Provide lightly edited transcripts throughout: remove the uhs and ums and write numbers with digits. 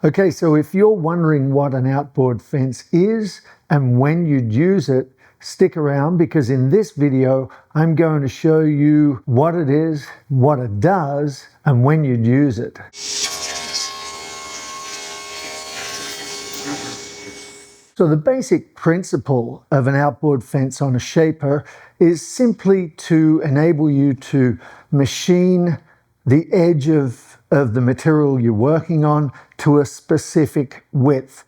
Okay, so if you're wondering what an outboard fence is and when you'd use it, stick around because in this video, I'm going to show you what it is, what it does, and when you'd use it. So the basic principle of an outboard fence on a shaper is simply to enable you to machine the edge of the material you're working on to a specific width.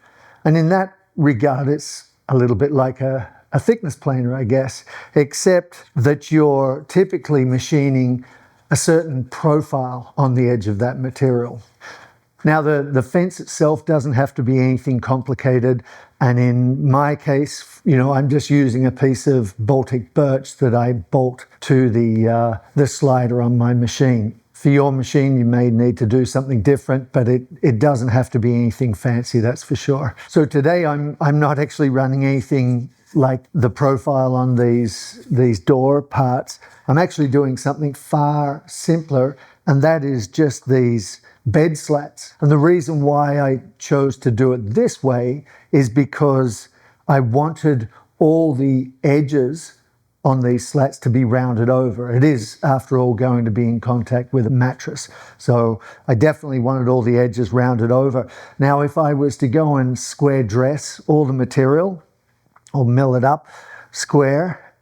And in that regard, it's a little bit like a thickness planer, I guess, except that you're typically machining a certain profile on the edge of that material. Now, the fence itself doesn't have to be anything complicated. And in my case, I'm just using a piece of Baltic birch that I bolt to the slider on my machine. For your machine, you may need to do something different, but it doesn't have to be anything fancy, that's for sure. So today, I'm not actually running anything like the profile on these door parts. I'm actually doing something far simpler, and that is just these bed slats. And the reason why I chose to do it this way is because I wanted all the edges on these slats to be rounded over. It is, after all, going to be in contact with a mattress. So I definitely wanted all the edges rounded over. Now, if I was to go and square dress all the material or mill it up square,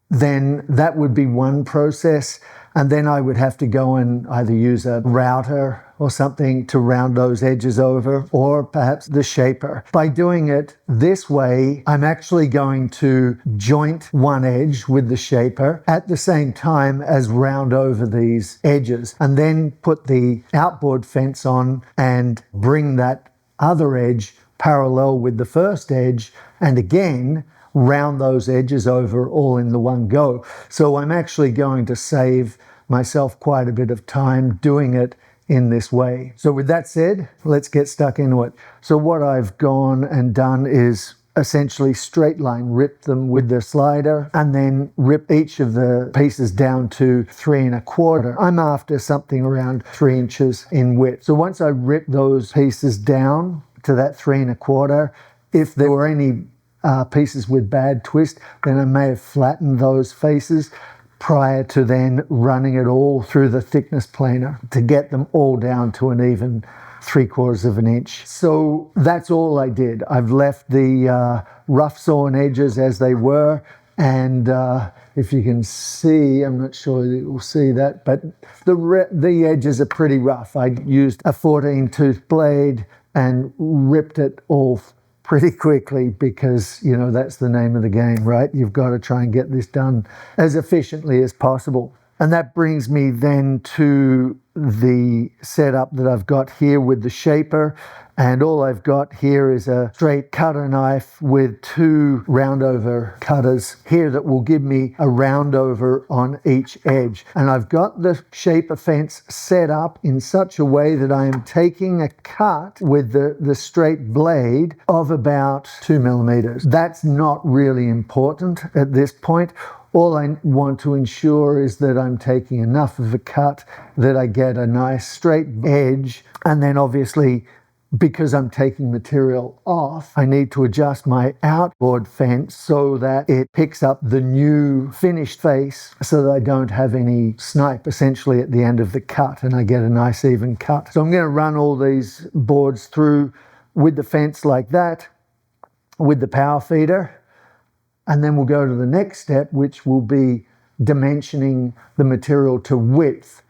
then that would be one process. And then I would have to go and either use a router or something to round those edges over, or perhaps the shaper. By doing it this way, I'm actually going to joint one edge with the shaper at the same time as round over these edges, and then put the outboard fence on and bring that other edge parallel with the first edge, and again, round those edges over all in the one go. So I'm actually going to save myself quite a bit of time doing it in this way. So with that said, let's get stuck into it. So what I've gone and done is essentially straight line rip them with the slider and then rip each of the pieces down to 3 1/4. I'm after something around 3 inches in width. So once I rip those pieces down to that 3 1/4, if there were any pieces with bad twist, then I may have flattened those faces prior to then running it all through the thickness planer to get them all down to an even 3/4 of an inch. So that's all I did. I've left the rough sawn edges as they were, and if you can see, I'm not sure you will see that, but the edges are pretty rough. I used a 14 tooth blade and ripped it off pretty quickly because, that's the name of the game, right? You've got to try and get this done as efficiently as possible. And that brings me then to the setup that I've got here with the shaper. And all I've got here is a straight cutter knife with 2 roundover cutters here that will give me a roundover on each edge. And I've got the shaper fence set up in such a way that I am taking a cut with the straight blade of about 2 millimeters. That's not really important at this point. All I want to ensure is that I'm taking enough of a cut that I get a nice straight edge. And then obviously, because I'm taking material off, I need to adjust my outboard fence so that it picks up the new finished face so that I don't have any snipe essentially at the end of the cut and I get a nice even cut. So I'm going to run all these boards through with the fence like that, with the power feeder. And then we'll go to the next step, which will be dimensioning the material to width.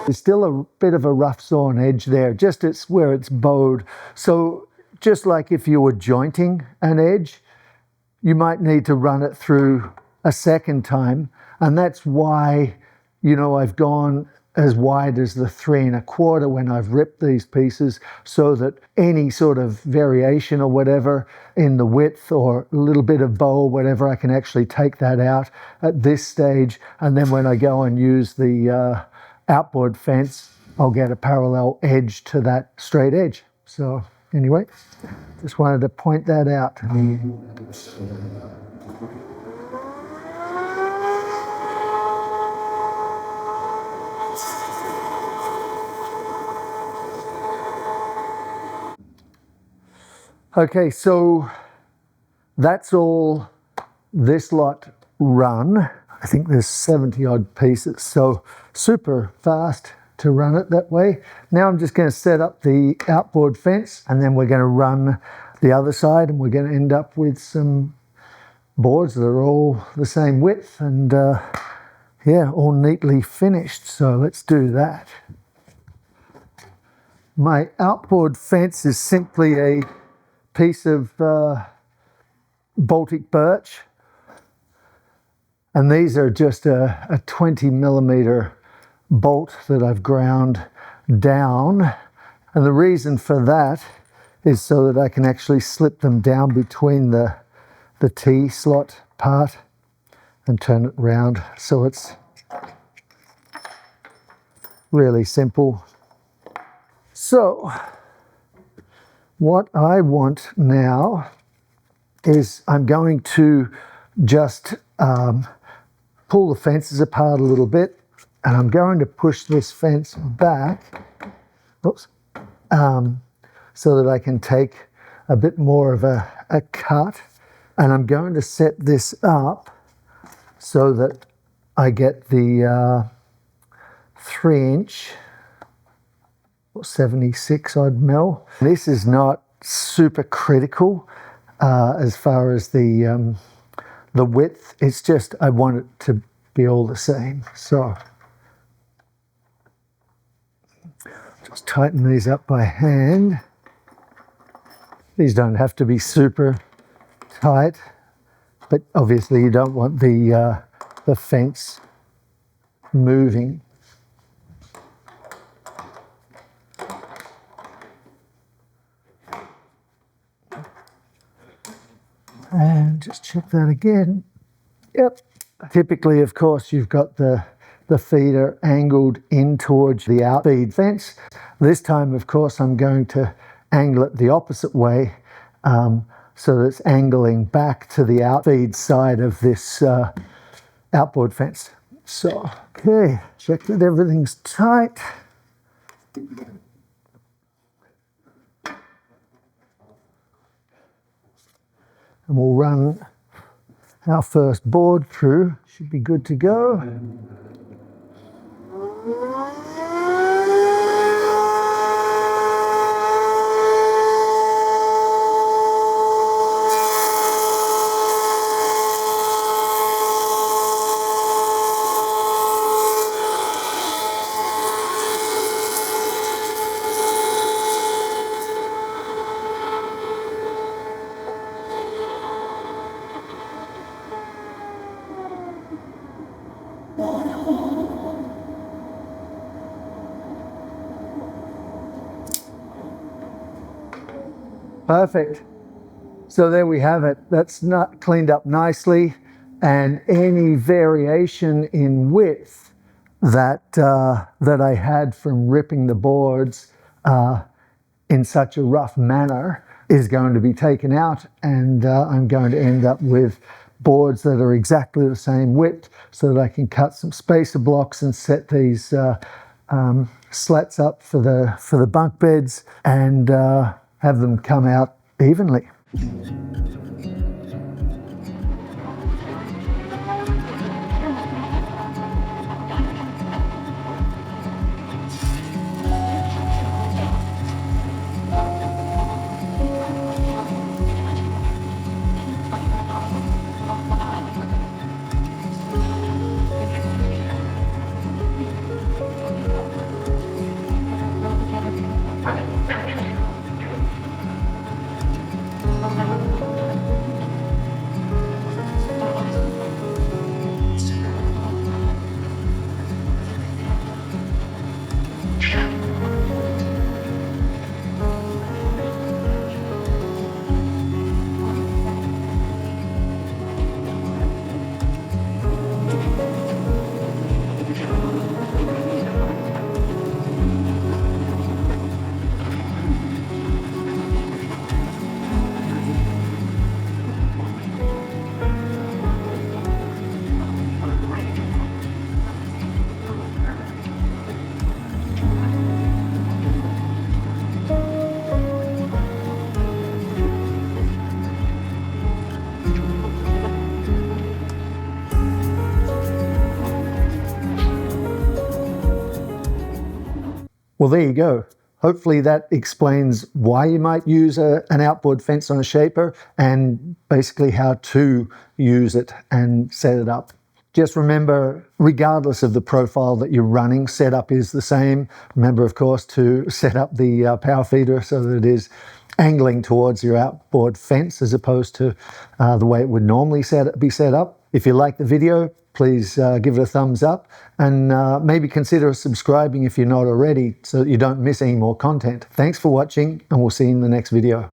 There's still a bit of a rough sawn edge there, just it's where it's bowed. So just like if you were jointing an edge, you might need to run it through a second time. And that's why, you know, I've gone as wide as the 3 1/4 when I've ripped these pieces, so that any sort of variation or whatever in the width or a little bit of bow or whatever, I can actually take that out at this stage. And then when I go and use the outboard fence, I'll get a parallel edge to that straight edge. So anyway, just wanted to point that out. Okay, so that's all this lot run. I think there's 70 odd pieces, so super fast to run it that way. Now I'm just going to set up the outboard fence, and then we're going to run the other side, and we're going to end up with some boards that are all the same width and yeah, all neatly finished. So let's do that. My outboard fence is simply a piece of Baltic birch, and these are just a 20 millimeter bolt that I've ground down, and the reason for that is so that I can actually slip them down between the T-slot part and turn it round. So it's really simple. So what I want now is I'm going to just pull the fences apart a little bit, and I'm going to push this fence back, oops, so that I can take a bit more of a cut, and I'm going to set this up so that I get the 3-inch 76 odd mil. This is not super critical as far as the width. It's just I want it to be all the same. So just tighten these up by hand. These don't have to be super tight, but obviously you don't want the fence moving. And just check that again. Yep. Typically, of course, you've got the feeder angled in towards the outfeed fence. This time, of course, I'm going to angle it the opposite way, so that it's angling back to the outfeed side of this outboard fence. So, okay, check that everything's tight. And we'll run our first board through. Should be good to go. Perfect. So there we have it. That's not cleaned up nicely, and any variation in width that that I had from ripping the boards in such a rough manner is going to be taken out, and I'm going to end up with boards that are exactly the same width, so that I can cut some spacer blocks and set these slats up for the bunk beds, and have them come out evenly. Well, there you go. Hopefully that explains why you might use an outboard fence on a shaper and basically how to use it and set it up. Just remember, regardless of the profile that you're running, setup is the same. Remember, of course, to set up the power feeder so that it is angling towards your outboard fence as opposed to the way it would normally be set up. If you like the video, please give it a thumbs up and maybe consider subscribing if you're not already so that you don't miss any more content. Thanks for watching, and we'll see you in the next video.